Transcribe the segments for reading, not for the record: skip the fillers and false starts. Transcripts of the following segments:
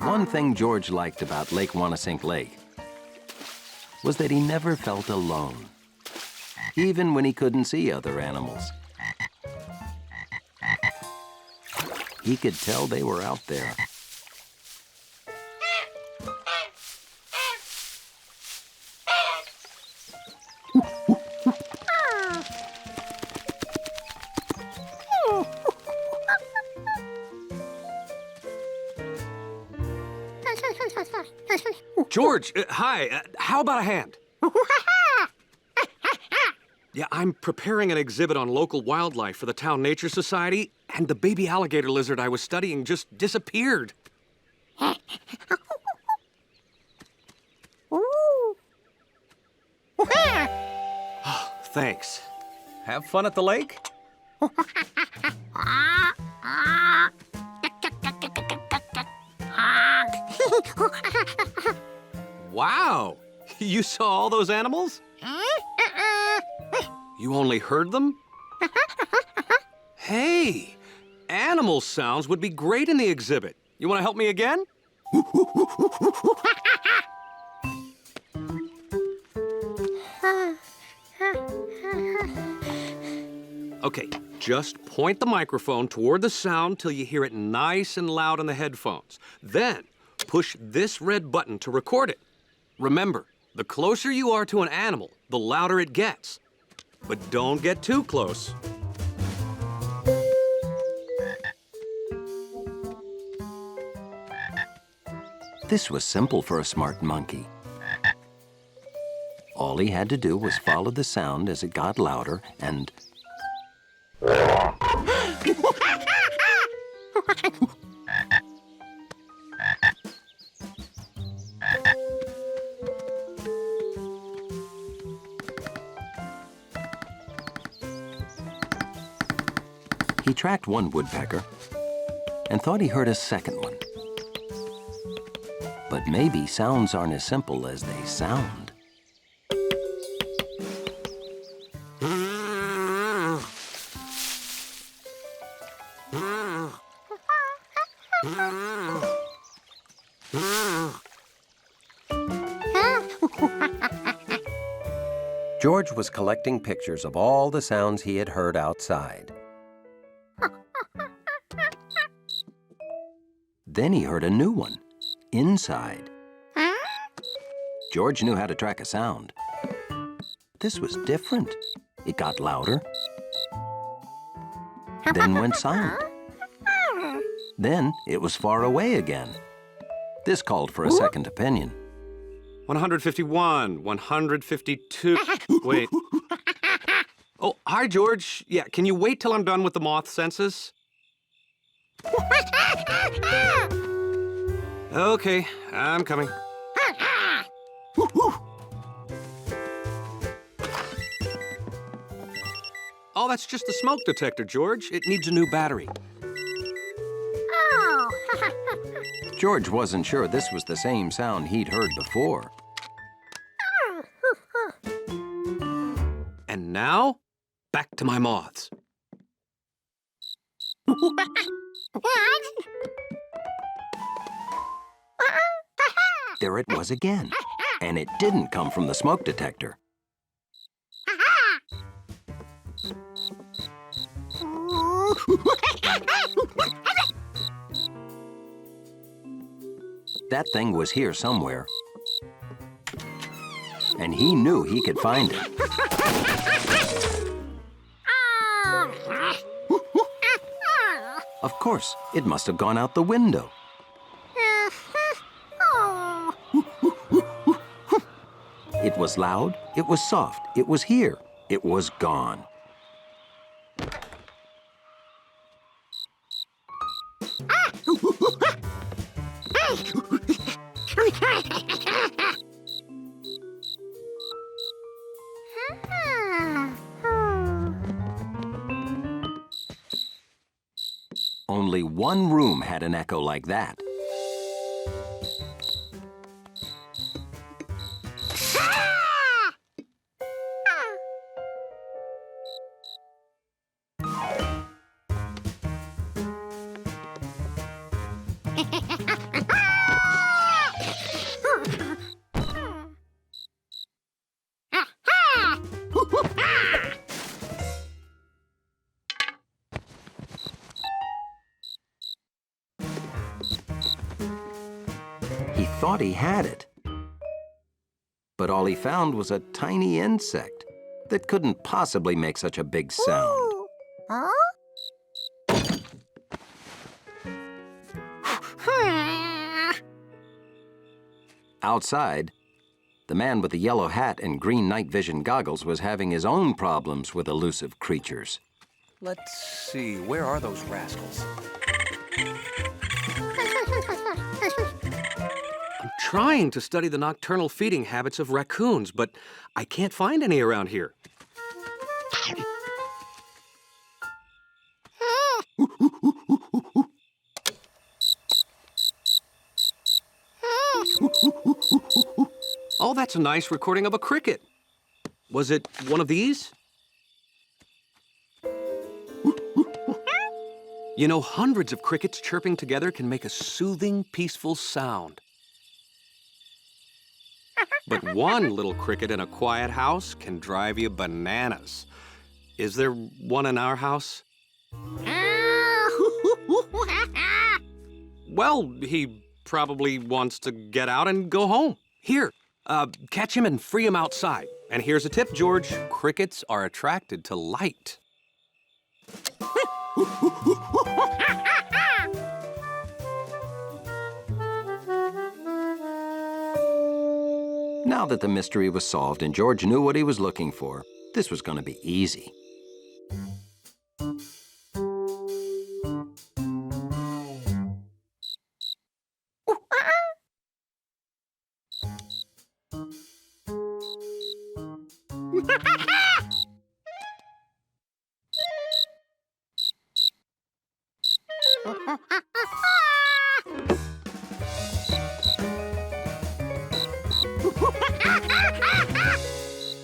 One thing George liked about Lake Wanasink Lake was that he never felt alone, even when he couldn't see other animals. He could tell they were out there. George, hi. How about a hand? Yeah, I'm preparing an exhibit on local wildlife for the Town Nature Society, and the baby alligator lizard I was studying just disappeared. Thanks. Have fun at the lake? Wow! You saw all those animals? You only heard them? Hey, animal sounds would be great in the exhibit. You want to help me again? Okay, just point the microphone toward the sound till you hear it nice and loud in the headphones. Then, push this red button to record it. Remember, the closer you are to an animal, the louder it gets. But don't get too close. This was simple for a smart monkey. All he had to do was follow the sound as it got louder and... He tracked one woodpecker and thought he heard a second one. But maybe sounds aren't as simple as they sound. George was collecting pictures of all the sounds he had heard outside. Then he heard a new one, inside. George knew how to track a sound. This was different. It got louder, then went silent. Then it was far away again. This called for a second opinion. 151, 152. Wait. Oh, hi, George. Yeah, can you wait till I'm done with the moth census? Okay, I'm coming. Oh, that's just the smoke detector, George. It needs a new battery. George wasn't sure this was the same sound he'd heard before. And now, back to my moths. There it was again, and it didn't come from the smoke detector. That thing was here somewhere, and he knew he could find it. Of course, it must have gone out the window. It was loud, it was soft, it was here, it was gone. Only one room had an echo like that. thought he had it. But all he found was a tiny insect that couldn't possibly make such a big sound. Huh? Outside, the man with the yellow hat and green night vision goggles was having his own problems with elusive creatures. Let's see, where are those rascals? I'm trying to study the nocturnal feeding habits of raccoons, but I can't find any around here. Oh, that's a nice recording of a cricket. Was it one of these? You know, hundreds of crickets chirping together can make a soothing, peaceful sound. But one little cricket in a quiet house can drive you bananas. Is there one in our house? Well, he probably wants to get out and go home. Here, catch him and free him outside. And here's a tip, George. Crickets are attracted to light. Now that the mystery was solved and George knew what he was looking for, this was going to be easy.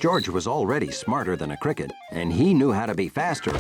George was already smarter than a cricket, and he knew how to be faster.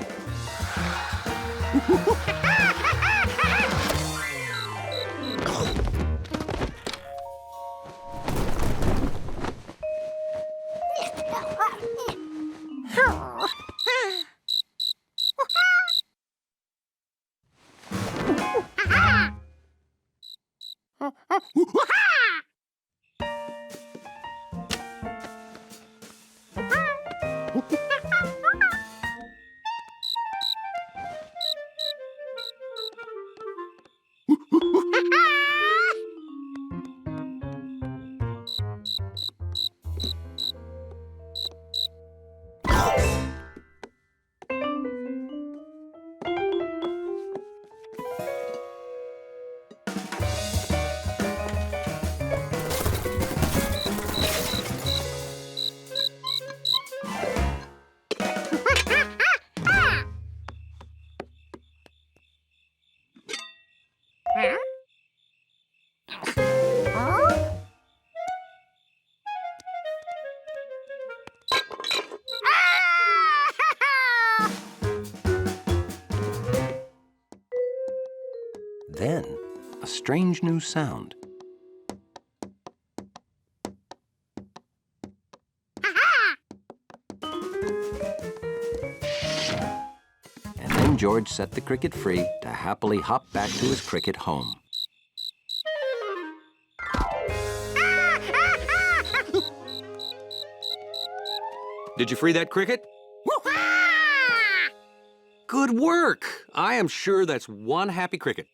Then, a strange new sound. And then George set the cricket free to happily hop back to his cricket home. Did you free that cricket? Good work! I am sure that's one happy cricket.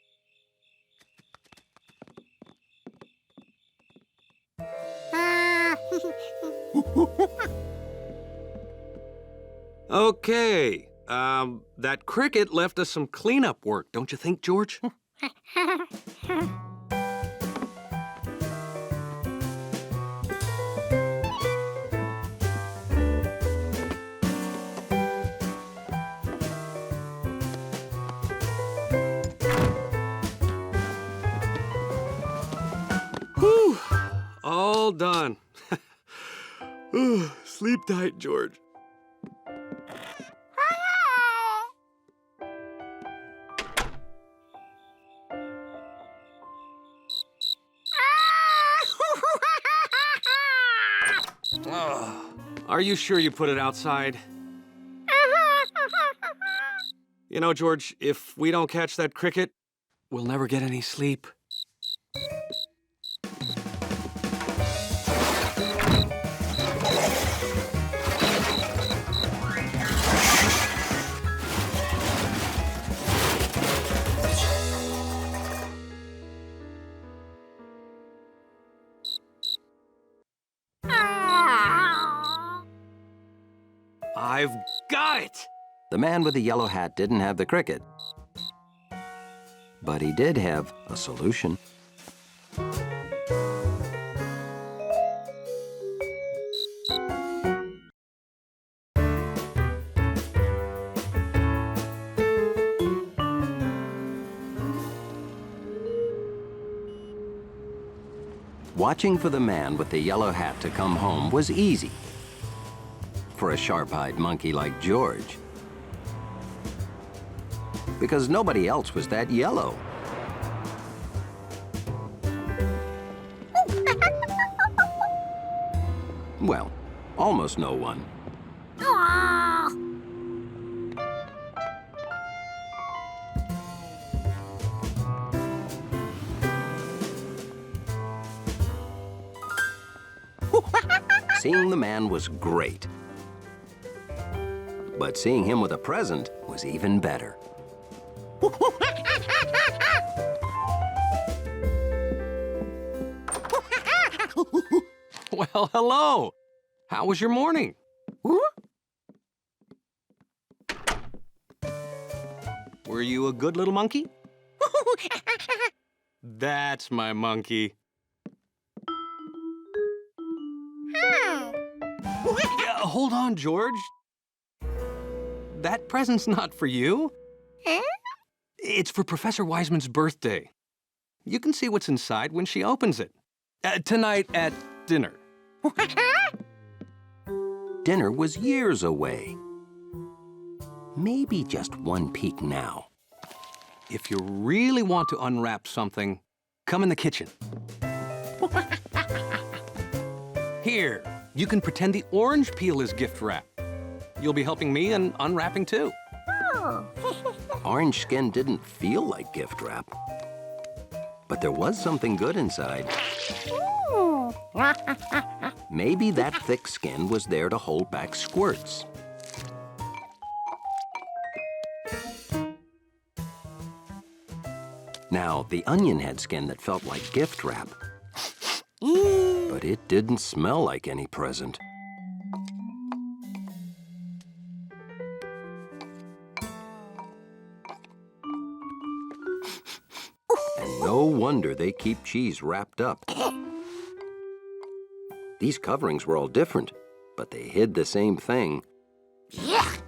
Okay, that cricket left us some cleanup work, don't you think, George? Whew, all done. Ooh, sleep tight, George. Are you sure you put it outside? You know, George, if we don't catch that cricket, we'll never get any sleep. I've got it! The man with the yellow hat didn't have the cricket, but he did have a solution. Watching for the man with the yellow hat to come home was easy for a sharp-eyed monkey like George, because nobody else was that yellow. Well, almost no one. Seeing the man was great, but seeing him with a present was even better. Well, hello. How was your morning? Were you a good little monkey? That's my monkey. Yeah, hold on, George. That present's not for you. It's for Professor Wiseman's birthday. You can see what's inside when she opens it. Tonight at dinner. Dinner was years away. Maybe just one peek now. If you really want to unwrap something, come in the kitchen. Here, you can pretend the orange peel is gift wrap. You'll be helping me in unwrapping too. Orange skin didn't feel like gift wrap, but there was something good inside. Maybe that thick skin was there to hold back squirts. Now, the onion had skin that felt like gift wrap, but it didn't smell like any present. And no wonder they keep cheese wrapped up. These coverings were all different, but they hid the same thing.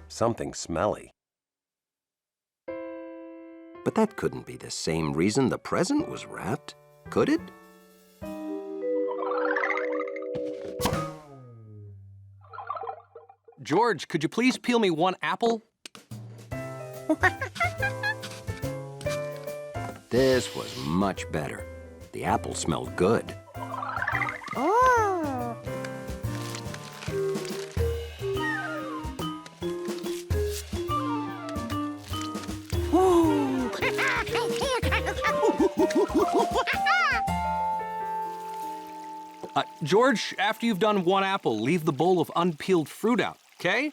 Something smelly. But that couldn't be the same reason the present was wrapped, could it? George, could you please peel me one apple? This was much better. The apple smelled good. George, after you've done one apple, leave the bowl of unpeeled fruit out, okay?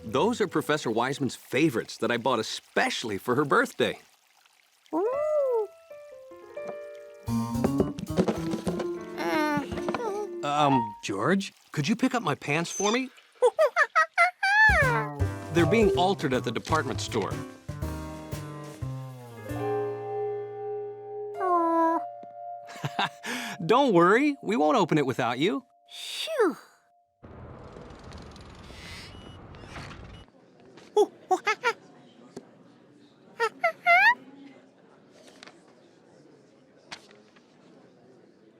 Those are Professor Wiseman's favorites that I bought especially for her birthday. George, could you pick up my pants for me? They're being altered at the department store. Don't worry, we won't open it without you. Phew.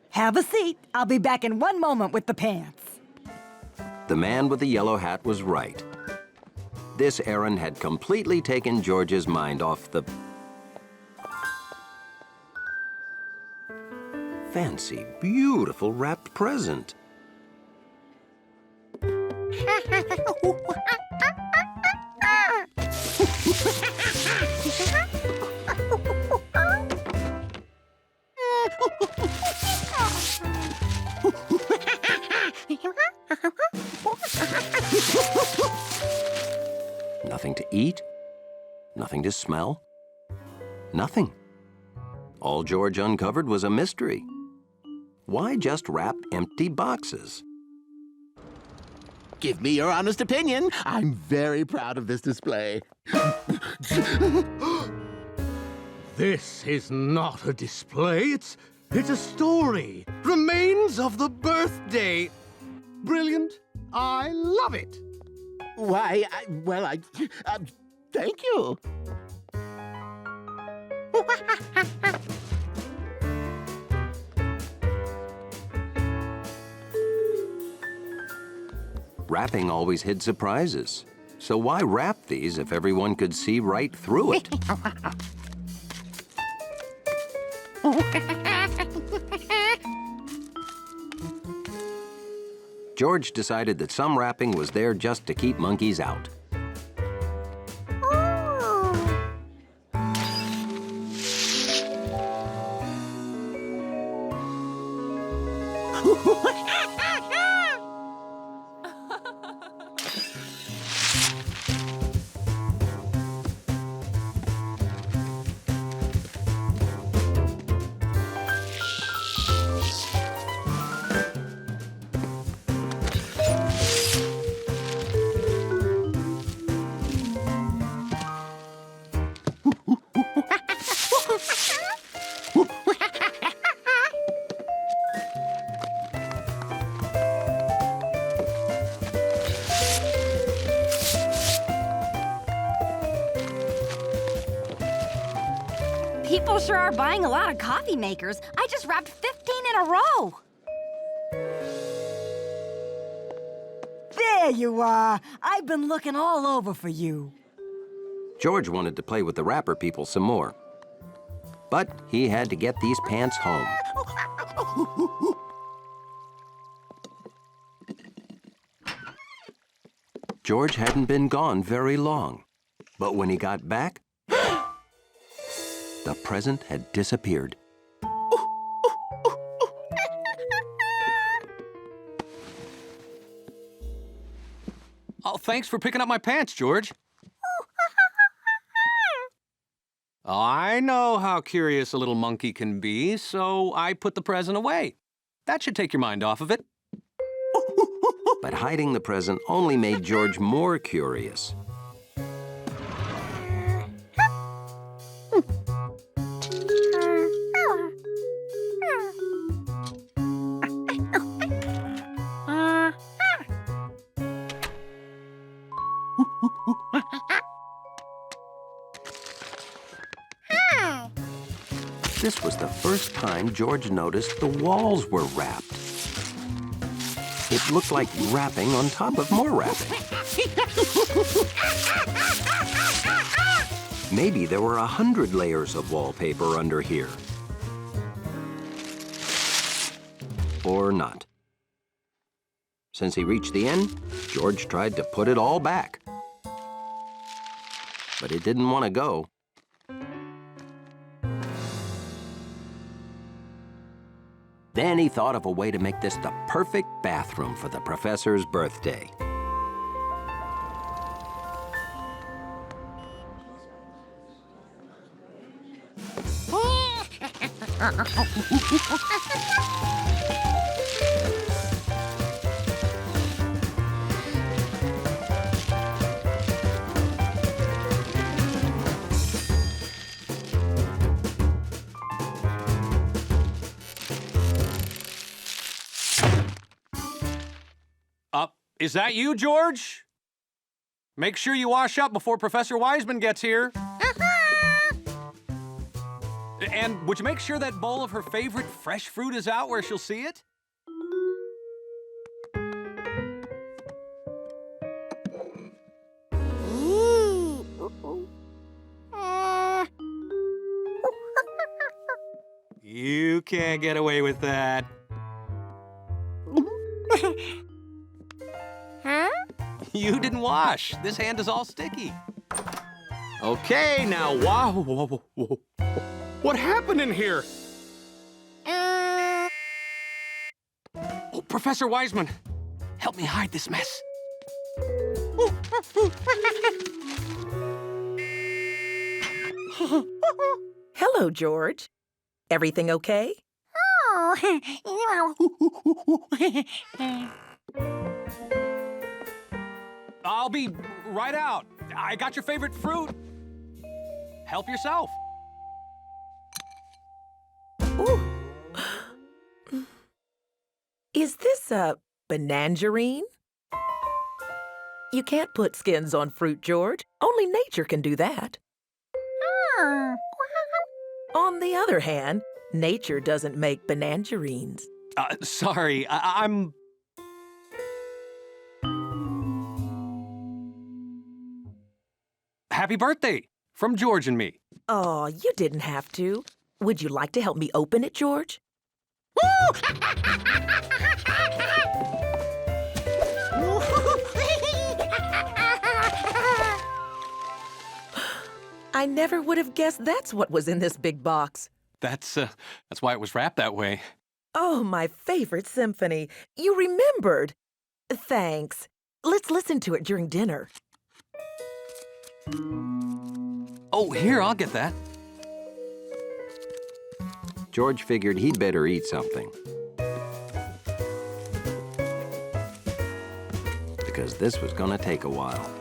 Have a seat. I'll be back in one moment with the pants. The man with the yellow hat was right. This errand had completely taken George's mind off the fancy, beautiful wrapped present. Nothing to eat, nothing to smell, nothing. All George uncovered was a mystery. Why just wrap empty boxes? Give me your honest opinion. I'm very proud of this display. This is not a display. It's a story. Remains of the birthday. Brilliant. I love it. Why, thank you. Wrapping always hid surprises. So why wrap these if everyone could see right through it? George decided that some wrapping was there just to keep monkeys out. People sure are buying a lot of coffee makers. I just wrapped 15 in a row. There you are. I've been looking all over for you. George wanted to play with the wrapper people some more. But he had to get these pants home. George hadn't been gone very long. But when he got back, the present had disappeared. Oh, thanks for picking up my pants, George. I know how curious a little monkey can be, so I put the present away. That should take your mind off of it. But hiding the present only made George more curious. This was the first time George noticed the walls were wrapped. It looked like wrapping on top of more wrapping. Maybe there were 100 layers of wallpaper under here. Or not. Since he reached the end, George tried to put it all back. But it didn't want to go. Then he thought of a way to make this the perfect bathroom for the professor's birthday. Is that you, George? Make sure you wash up before Professor Wiseman gets here. And would you make sure that bowl of her favorite fresh fruit is out where she'll see it? You can't get away with that. Huh? You didn't wash. This hand is all sticky. Okay, now, wow. What happened in here? Oh, Professor Wiseman, help me hide this mess. Hello, George. Everything okay? I'll be right out. I got your favorite fruit. Help yourself. Ooh. Is this a banangerine? You can't put skins on fruit, George. Only nature can do that. On the other hand, nature doesn't make banangerines. Sorry, I'm... Happy birthday from George and me. Oh, you didn't have to. Would you like to help me open it, George? I never would have guessed that's what was in this big box. That's why it was wrapped that way. Oh, my favorite symphony. You remembered. Thanks. Let's listen to it during dinner. Oh, here, I'll get that. George figured he'd better eat something. Because this was gonna take a while.